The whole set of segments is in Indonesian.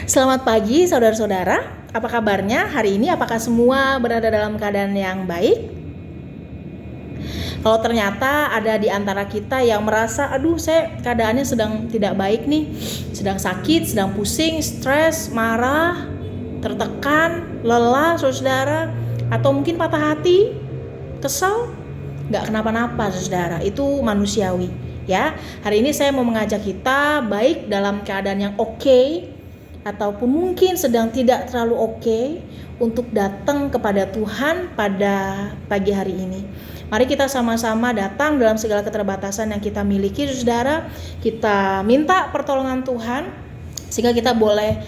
Selamat pagi saudara-saudara, apa kabarnya hari ini? Apakah semua berada dalam keadaan yang baik? Kalau ternyata ada di antara kita yang merasa, aduh saya keadaannya sedang tidak baik nih, sedang sakit, sedang pusing, stres, marah, tertekan, lelah saudara, atau mungkin patah hati, kesal, gak kenapa-napa saudara, itu manusiawi ya. Hari ini saya mau mengajak kita baik dalam keadaan yang oke, ataupun mungkin sedang tidak terlalu oke, untuk datang kepada Tuhan pada pagi hari ini. Mari kita sama-sama datang dalam segala keterbatasan yang kita miliki saudara. Kita minta pertolongan Tuhan sehingga kita boleh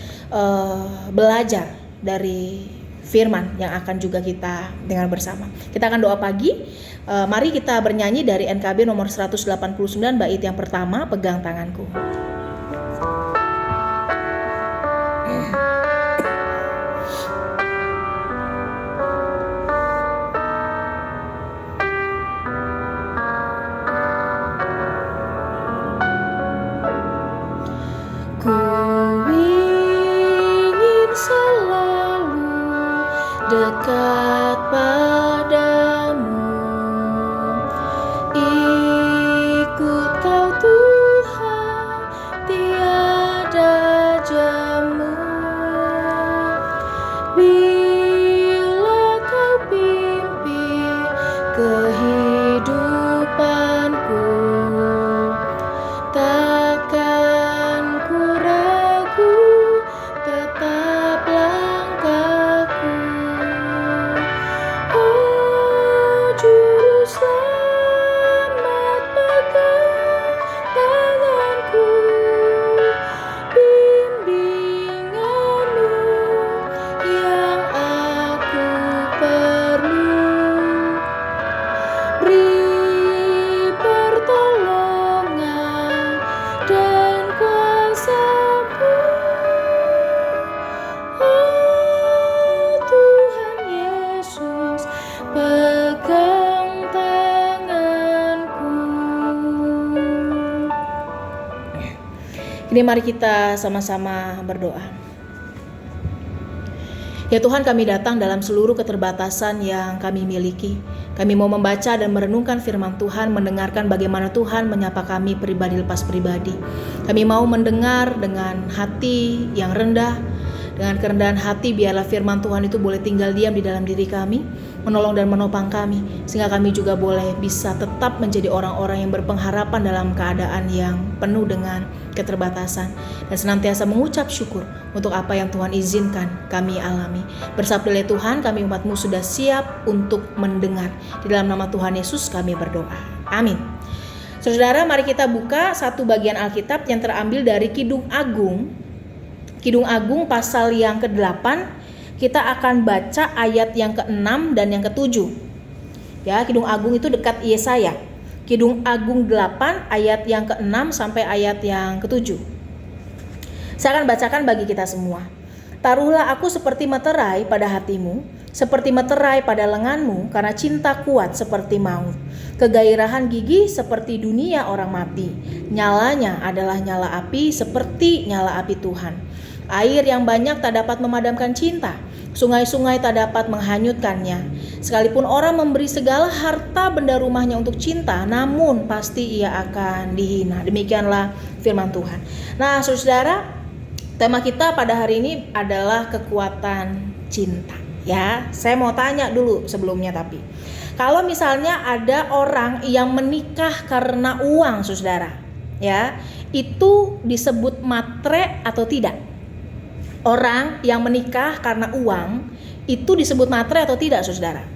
belajar dari firman yang akan juga kita dengar bersama. Kita akan doa pagi. Mari kita bernyanyi dari NKB nomor 189 bait yang pertama, pegang tanganku. Ku ingin selalu dekat padamu, ikut kau Tuhan, tiada jamu. Bila kau pimpin kehidupanku, takkan ku ragu, tetap langkahku. Oh Juru Selamat, pegang tanganku, bimbinganmu yang aku perlu. Beri pertolongan dan kuasa-Mu, oh Tuhan Yesus, pegang tanganku. Kini mari kita sama-sama berdoa. Ya Tuhan, kami datang dalam seluruh keterbatasan yang kami miliki. Kami mau membaca dan merenungkan firman Tuhan, mendengarkan bagaimana Tuhan menyapa kami pribadi lepas pribadi. Kami mau mendengar dengan hati yang rendah, dengan kerendahan hati biarlah firman Tuhan itu boleh tinggal diam di dalam diri kami, menolong dan menopang kami, sehingga kami juga boleh bisa tetap menjadi orang-orang yang berpengharapan dalam keadaan yang penuh dengan keterbatasan, dan senantiasa mengucap syukur untuk apa yang Tuhan izinkan kami alami. Bersabdalah Tuhan, kami umat-Mu sudah siap untuk mendengar. Di dalam nama Tuhan Yesus kami berdoa, amin. Saudara, mari kita buka satu bagian Alkitab yang terambil dari Kidung Agung pasal yang ke-8. Kita akan baca ayat yang ke-6 dan yang ke-7. Ya, Kidung Agung itu dekat Yesaya. Kidung Agung 8 ayat yang ke-6 sampai ayat yang ke-7. Saya akan bacakan bagi kita semua. Taruhlah aku seperti meterai pada hatimu, seperti meterai pada lenganmu, karena cinta kuat seperti maut. Kegairahan gigi seperti dunia orang mati. Nyalanya adalah nyala api seperti nyala api Tuhan. Air yang banyak tak dapat memadamkan cinta. Sungai-sungai tak dapat menghanyutkannya. Sekalipun orang memberi segala harta benda rumahnya untuk cinta, namun pasti ia akan dihina. Demikianlah firman Tuhan. Nah, saudara, tema kita pada hari ini adalah kekuatan cinta. Ya, saya mau tanya dulu sebelumnya tapi. Kalau misalnya ada orang yang menikah karena uang, saudara, ya, itu disebut matre atau tidak? Orang yang menikah karena uang itu disebut matre atau tidak, saudara?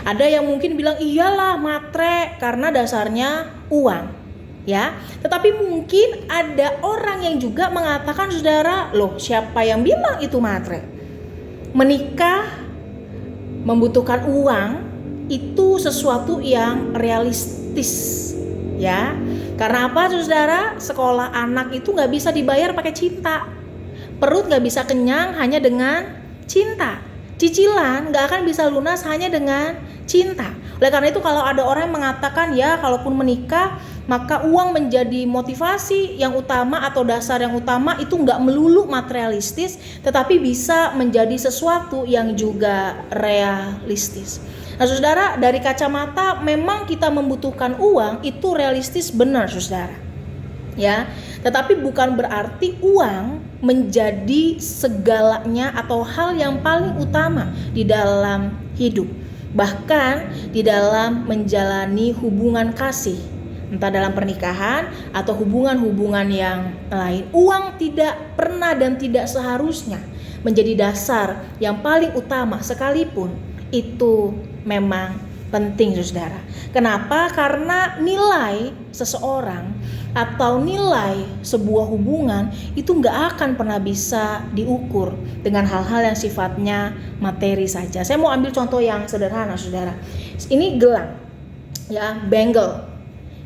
Ada yang mungkin bilang iyalah matre karena dasarnya uang, ya. Tetapi mungkin ada orang yang juga mengatakan, saudara, loh siapa yang bilang itu matre? Menikah membutuhkan uang itu sesuatu yang realistis, ya. Karena apa, saudara? Sekolah anak itu gak bisa dibayar pakai cinta. Perut gak bisa kenyang hanya dengan cinta. Cicilan gak akan bisa lunas hanya dengan cinta. Oleh karena itu kalau ada orang yang mengatakan ya kalaupun menikah maka uang menjadi motivasi yang utama atau dasar yang utama itu nggak melulu materialistis, tetapi bisa menjadi sesuatu yang juga realistis. Nah saudara, dari kacamata memang kita membutuhkan uang, itu realistis, benar saudara, ya. Tetapi bukan berarti uang menjadi segalanya atau hal yang paling utama di dalam hidup, bahkan di dalam menjalani hubungan kasih, entah dalam pernikahan atau hubungan-hubungan yang lain. Uang tidak pernah dan tidak seharusnya menjadi dasar yang paling utama, sekalipun itu memang penting saudara. Kenapa? Karena nilai seseorang atau nilai sebuah hubungan itu gak akan pernah bisa diukur dengan hal-hal yang sifatnya materi saja. Saya mau ambil contoh yang sederhana saudara. Ini gelang, ya, bangle.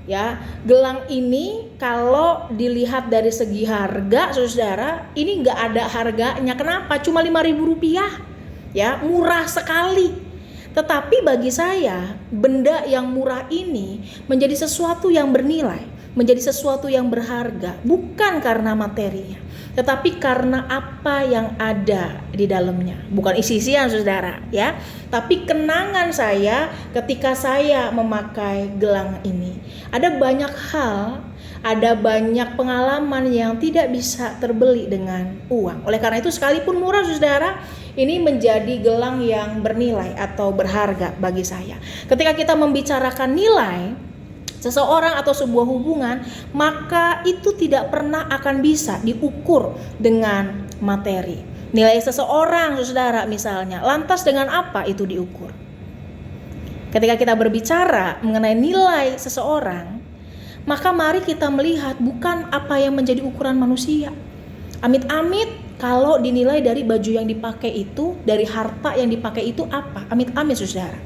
Ya, gelang ini kalau dilihat dari segi harga saudara, ini gak ada harganya. Kenapa? Cuma Rp5.000, ya, murah sekali. Tetapi bagi saya, benda yang murah ini menjadi sesuatu yang bernilai, menjadi sesuatu yang berharga, bukan karena materinya, tetapi karena apa yang ada di dalamnya. Bukan isi-isian saudara, ya, tapi kenangan saya ketika saya memakai gelang ini. Ada banyak hal, ada banyak pengalaman yang tidak bisa terbeli dengan uang. Oleh karena itu, sekalipun murah saudara, ini menjadi gelang yang bernilai atau berharga bagi saya. Ketika kita membicarakan nilai seseorang atau sebuah hubungan, maka itu tidak pernah akan bisa diukur dengan materi. Nilai seseorang saudara misalnya, lantas dengan apa itu diukur? Ketika kita berbicara mengenai nilai seseorang, maka mari kita melihat bukan apa yang menjadi ukuran manusia. Amit-amit kalau dinilai dari baju yang dipakai itu, dari harta yang dipakai itu apa? Amit-amit saudara.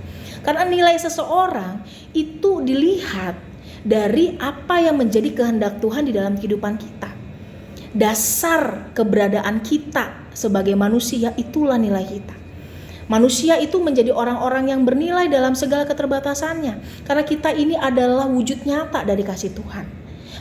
Karena nilai seseorang itu dilihat dari apa yang menjadi kehendak Tuhan di dalam kehidupan kita. Dasar keberadaan kita sebagai manusia itulah nilai kita. Manusia itu menjadi orang-orang yang bernilai dalam segala keterbatasannya. Karena kita ini adalah wujud nyata dari kasih Tuhan.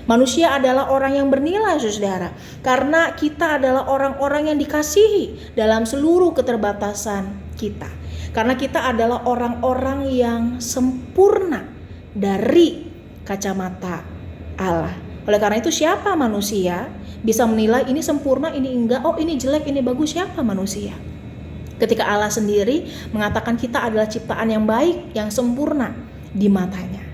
Manusia adalah orang yang bernilai saudara, karena kita adalah orang-orang yang dikasihi dalam seluruh keterbatasan kita. Karena kita adalah orang-orang yang sempurna dari kacamata Allah. Oleh karena itu, siapa manusia bisa menilai ini sempurna, ini enggak, oh ini jelek, ini bagus? Siapa manusia? Ketika Allah sendiri mengatakan kita adalah ciptaan yang baik, yang sempurna di matanya.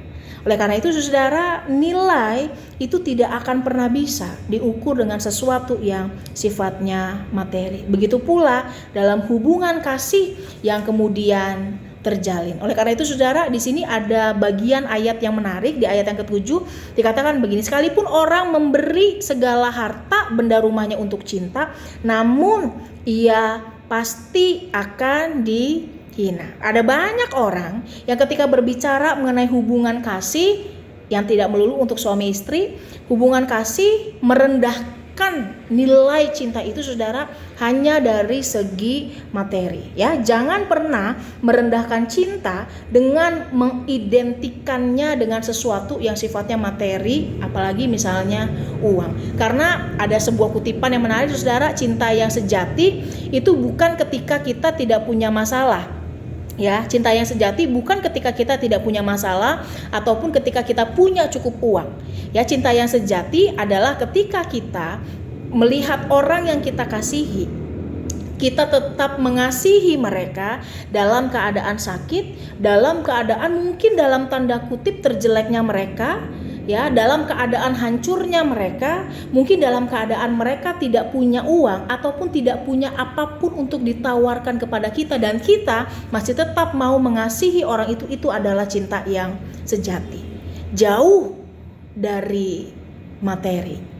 Oleh karena itu saudara, nilai itu tidak akan pernah bisa diukur dengan sesuatu yang sifatnya materi. Begitu pula dalam hubungan kasih yang kemudian terjalin. Oleh karena itu saudara, di sini ada bagian ayat yang menarik, di ayat yang ke-7 dikatakan begini, sekalipun orang memberi segala harta benda rumahnya untuk cinta, namun ia pasti akan dihina. Ada banyak orang yang ketika berbicara mengenai hubungan kasih yang tidak melulu untuk suami istri, hubungan kasih merendahkan nilai cinta itu saudara hanya dari segi materi. Ya, jangan pernah merendahkan cinta dengan mengidentikannya dengan sesuatu yang sifatnya materi, apalagi misalnya uang. Karena ada sebuah kutipan yang menarik saudara, cinta yang sejati itu bukan ketika kita tidak punya masalah. Ya, cinta yang sejati bukan ketika kita tidak punya masalah ataupun ketika kita punya cukup uang. Ya, cinta yang sejati adalah ketika kita melihat orang yang kita kasihi, kita tetap mengasihi mereka dalam keadaan sakit, dalam keadaan mungkin dalam tanda kutip terjeleknya mereka, ya, dalam keadaan hancurnya mereka, mungkin dalam keadaan mereka tidak punya uang ataupun tidak punya apapun untuk ditawarkan kepada kita, dan kita masih tetap mau mengasihi orang itu adalah cinta yang sejati, jauh dari materi.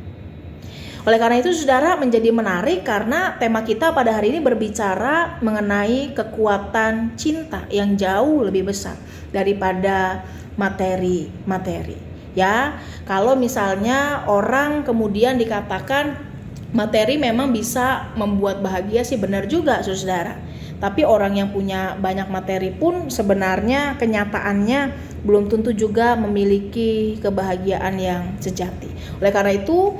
Oleh karena itu saudara, menjadi menarik karena tema kita pada hari ini berbicara mengenai kekuatan cinta yang jauh lebih besar daripada materi. Ya, kalau misalnya orang kemudian dikatakan materi memang bisa membuat bahagia sih, benar juga saudara. Tapi orang yang punya banyak materi pun sebenarnya kenyataannya belum tentu juga memiliki kebahagiaan yang sejati. Oleh karena itu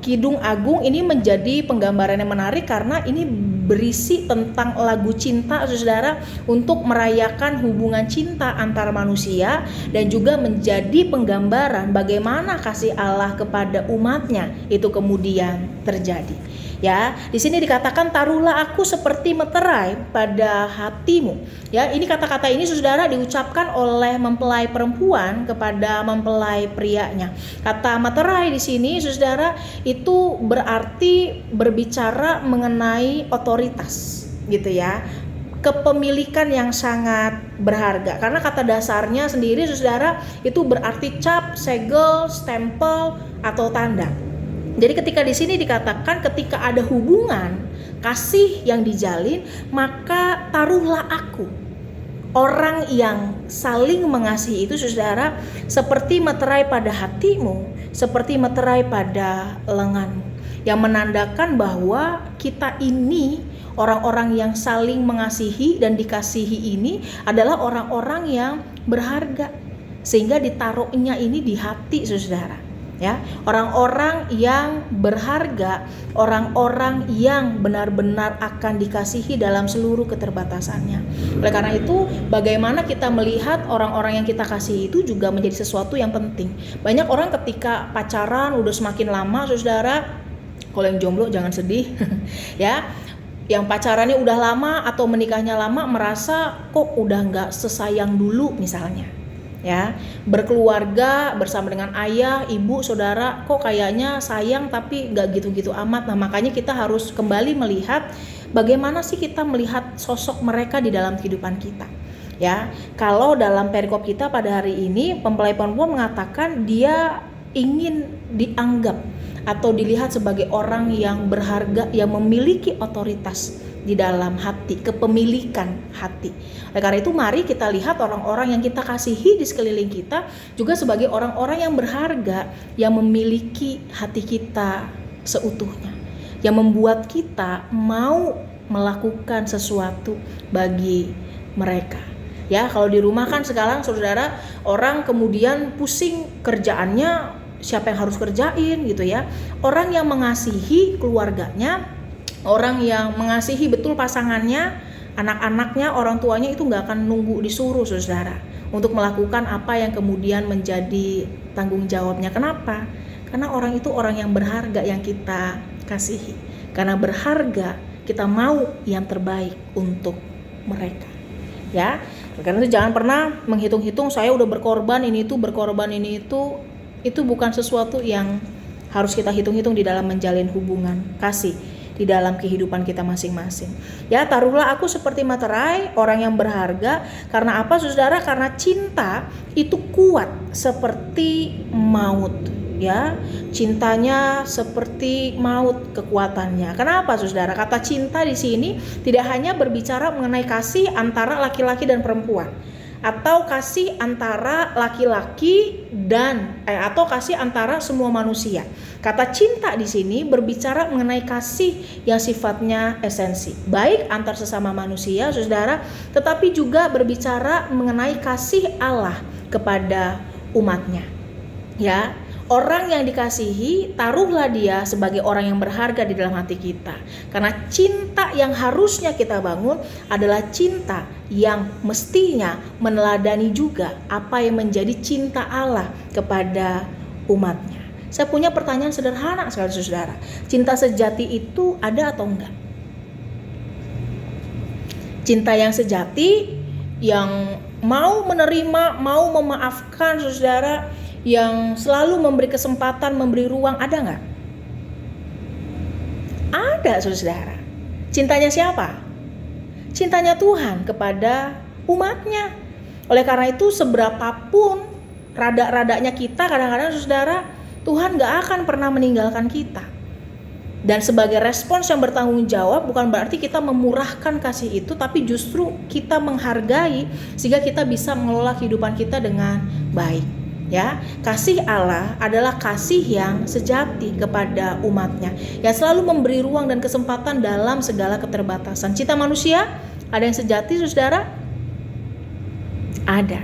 Kidung Agung ini menjadi penggambaran yang menarik karena ini berisi tentang lagu cinta, saudara, untuk merayakan hubungan cinta antara manusia dan juga menjadi penggambaran bagaimana kasih Allah kepada umatnya itu kemudian terjadi. Ya, di sini dikatakan taruhlah aku seperti meterai pada hatimu. Ya, ini kata-kata ini saudara diucapkan oleh mempelai perempuan kepada mempelai prianya. Kata meterai di sini saudara itu berarti berbicara mengenai otoritas, gitu ya. Kepemilikan yang sangat berharga. Karena kata dasarnya sendiri saudara itu berarti cap, segel, stempel atau tanda. Jadi ketika di sini dikatakan ketika ada hubungan kasih yang dijalin, maka taruhlah aku. Orang yang saling mengasihi itu saudara seperti meterai pada hatimu, seperti meterai pada lenganmu, yang menandakan bahwa kita ini orang-orang yang saling mengasihi dan dikasihi ini adalah orang-orang yang berharga, sehingga ditaruhnya ini di hati saudara. Ya, orang-orang yang berharga, orang-orang yang benar-benar akan dikasihi dalam seluruh keterbatasannya. Oleh karena itu, bagaimana kita melihat orang-orang yang kita kasihi itu juga menjadi sesuatu yang penting. Banyak orang ketika pacaran udah semakin lama, saudara, kalau yang jomblo jangan sedih, ya. Yang pacarannya udah lama atau menikahnya lama merasa kok udah nggak sesayang dulu misalnya. Ya, berkeluarga bersama dengan ayah, ibu, saudara kok kayaknya sayang tapi gak gitu-gitu amat. Nah makanya kita harus kembali melihat bagaimana sih kita melihat sosok mereka di dalam kehidupan kita. Ya, kalau dalam perikop kita pada hari ini mempelai perempuan mengatakan dia ingin dianggap atau dilihat sebagai orang yang berharga, yang memiliki otoritas di dalam hati, kepemilikan hati. Oleh karena itu mari kita lihat orang-orang yang kita kasihi di sekeliling kita juga sebagai orang-orang yang berharga, yang memiliki hati kita seutuhnya, yang membuat kita mau melakukan sesuatu bagi mereka. Ya, kalau di rumah kan sekarang saudara orang kemudian pusing kerjaannya, siapa yang harus kerjain gitu ya. Orang yang mengasihi keluarganya, orang yang mengasihi betul pasangannya, anak-anaknya, orang tuanya itu gak akan nunggu disuruh saudara untuk melakukan apa yang kemudian menjadi tanggung jawabnya. Kenapa? Karena orang itu orang yang berharga yang kita kasihi. Karena berharga kita mau yang terbaik untuk mereka. Ya, karena itu jangan pernah menghitung-hitung saya udah berkorban ini itu, berkorban ini itu bukan sesuatu yang harus kita hitung-hitung di dalam menjalin hubungan kasih di dalam kehidupan kita masing-masing. Ya, taruhlah aku seperti materai, orang yang berharga. Karena apa saudara? Karena cinta itu kuat seperti maut. Ya, cintanya seperti maut kekuatannya. Kenapa saudara? Kata cinta di sini tidak hanya berbicara mengenai kasih antara laki-laki dan perempuan, atau kasih antara laki-laki dan atau kasih antara semua manusia. Kata cinta di sini berbicara mengenai kasih yang sifatnya esensi, baik antar sesama manusia, saudara, tetapi juga berbicara mengenai kasih Allah kepada umatnya. Ya, orang yang dikasihi, taruhlah dia sebagai orang yang berharga di dalam hati kita. Karena cinta yang harusnya kita bangun adalah cinta yang mestinya meneladani juga apa yang menjadi cinta Allah kepada umatnya. Saya punya pertanyaan sederhana sekali saudara. Cinta sejati itu ada atau enggak? Cinta yang sejati, yang mau menerima, mau memaafkan saudara, yang selalu memberi kesempatan, memberi ruang, ada nggak? Ada saudara. Cintanya siapa? Cintanya Tuhan kepada umatnya. Oleh karena itu seberapapun rada-radanya kita, kadang-kadang saudara, Tuhan gak akan pernah meninggalkan kita. Dan sebagai respons yang bertanggung jawab, bukan berarti kita memurahkan kasih itu, tapi justru kita menghargai sehingga kita bisa mengelola kehidupan kita dengan baik. Ya, kasih Allah adalah kasih yang sejati kepada umatnya, yang selalu memberi ruang dan kesempatan dalam segala keterbatasan. Cinta manusia ada yang sejati, saudara? Ada.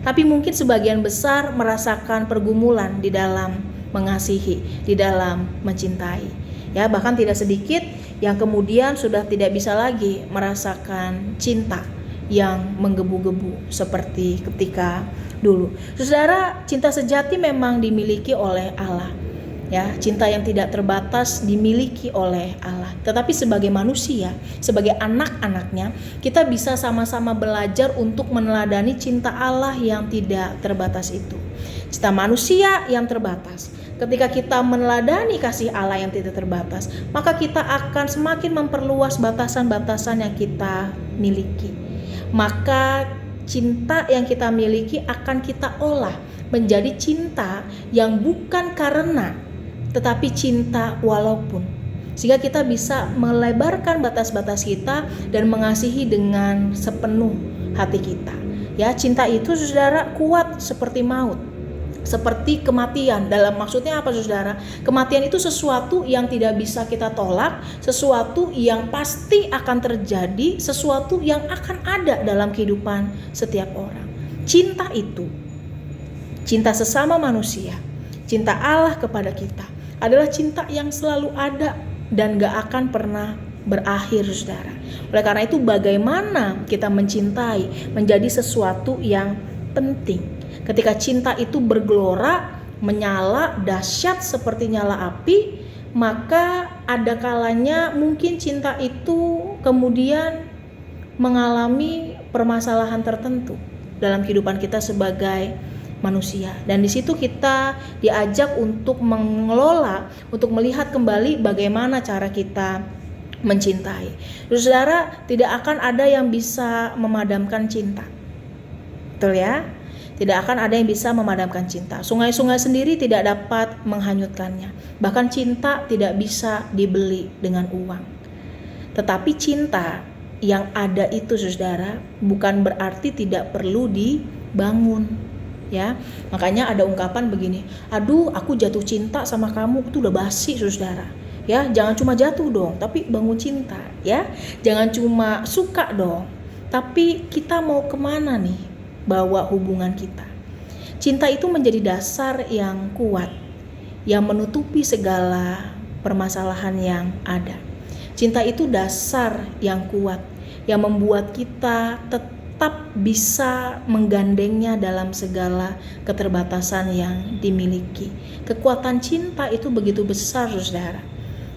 Tapi mungkin sebagian besar merasakan pergumulan di dalam mengasihi, di dalam mencintai. Ya, bahkan tidak sedikit yang kemudian sudah tidak bisa lagi merasakan cinta yang menggebu-gebu seperti ketika dulu. Saudara, cinta sejati memang dimiliki oleh Allah. Ya, cinta yang tidak terbatas dimiliki oleh Allah. Tetapi sebagai manusia, sebagai anak-anaknya, kita bisa sama-sama belajar untuk meneladani cinta Allah yang tidak terbatas itu. Cinta manusia yang terbatas. Ketika kita meneladani kasih Allah yang tidak terbatas, maka kita akan semakin memperluas batasan-batasan yang kita miliki. Maka cinta yang kita miliki akan kita olah menjadi cinta yang bukan karena, tetapi cinta walaupun. Sehingga kita bisa melebarkan batas-batas kita dan mengasihi dengan sepenuh hati kita. Ya, cinta itu saudara kuat seperti maut, seperti kematian. Dalam maksudnya apa saudara? Kematian itu sesuatu yang tidak bisa kita tolak, sesuatu yang pasti akan terjadi, sesuatu yang akan ada dalam kehidupan setiap orang. Cinta itu, cinta sesama manusia, cinta Allah kepada kita adalah cinta yang selalu ada dan gak akan pernah berakhir, saudara. Oleh karena itu bagaimana kita mencintai menjadi sesuatu yang penting. Ketika cinta itu bergelora, menyala, dahsyat seperti nyala api, maka ada kalanya mungkin cinta itu kemudian mengalami permasalahan tertentu dalam kehidupan kita sebagai manusia. Dan di situ kita diajak untuk mengelola, untuk melihat kembali bagaimana cara kita mencintai. Saudara, tidak akan ada yang bisa memadamkan cinta. Betul ya? Tidak akan ada yang bisa memadamkan cinta. Sungai-sungai sendiri tidak dapat menghanyutkannya. Bahkan cinta tidak bisa dibeli dengan uang. Tetapi cinta yang ada itu, saudara, bukan berarti tidak perlu dibangun. Ya, makanya ada ungkapan begini, aduh aku jatuh cinta sama kamu, itu udah basi, saudara. Ya, jangan cuma jatuh dong, tapi bangun cinta. Ya, jangan cuma suka dong, tapi kita mau kemana nih bawa hubungan kita. Cinta itu menjadi dasar yang kuat, yang menutupi segala permasalahan yang ada. Cinta itu dasar yang kuat, yang membuat kita tetap bisa menggandengnya dalam segala keterbatasan yang dimiliki. Kekuatan cinta itu begitu besar, saudara.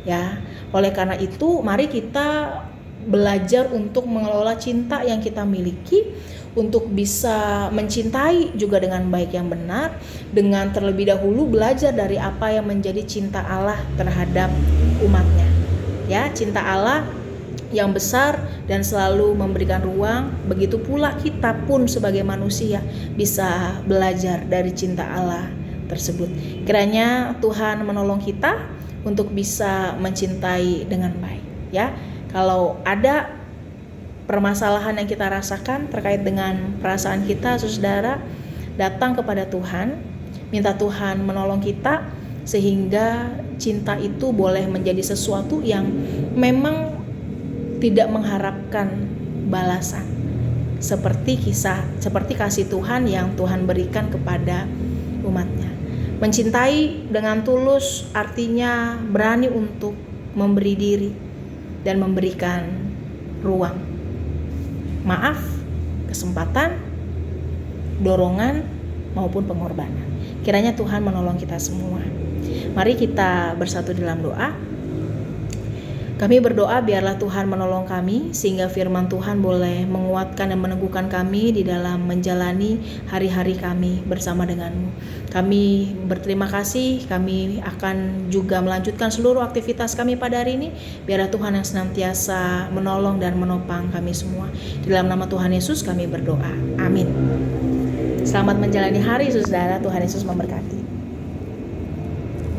Ya, oleh karena itu mari kita belajar untuk mengelola cinta yang kita miliki, untuk bisa mencintai juga dengan baik yang benar, dengan terlebih dahulu belajar dari apa yang menjadi cinta Allah terhadap umatnya. Ya, cinta Allah yang besar dan selalu memberikan ruang, begitu pula kita pun sebagai manusia bisa belajar dari cinta Allah tersebut. Kiranya Tuhan menolong kita untuk bisa mencintai dengan baik. Ya, kalau ada permasalahan yang kita rasakan terkait dengan perasaan kita, saudara, datang kepada Tuhan, minta Tuhan menolong kita sehingga cinta itu boleh menjadi sesuatu yang memang tidak mengharapkan balasan, seperti kasih Tuhan yang Tuhan berikan kepada umatnya. Mencintai dengan tulus artinya berani untuk memberi diri dan memberikan ruang, maaf, kesempatan, dorongan maupun pengorbanan. Kiranya Tuhan menolong kita semua. Mari kita bersatu dalam doa. Kami berdoa biarlah Tuhan menolong kami sehingga firman Tuhan boleh menguatkan dan meneguhkan kami di dalam menjalani hari-hari kami bersama denganmu. Kami berterima kasih, kami akan juga melanjutkan seluruh aktivitas kami pada hari ini. Biarlah Tuhan yang senantiasa menolong dan menopang kami semua. Di dalam nama Tuhan Yesus kami berdoa. Amin. Selamat menjalani hari, saudara. Tuhan Yesus memberkati.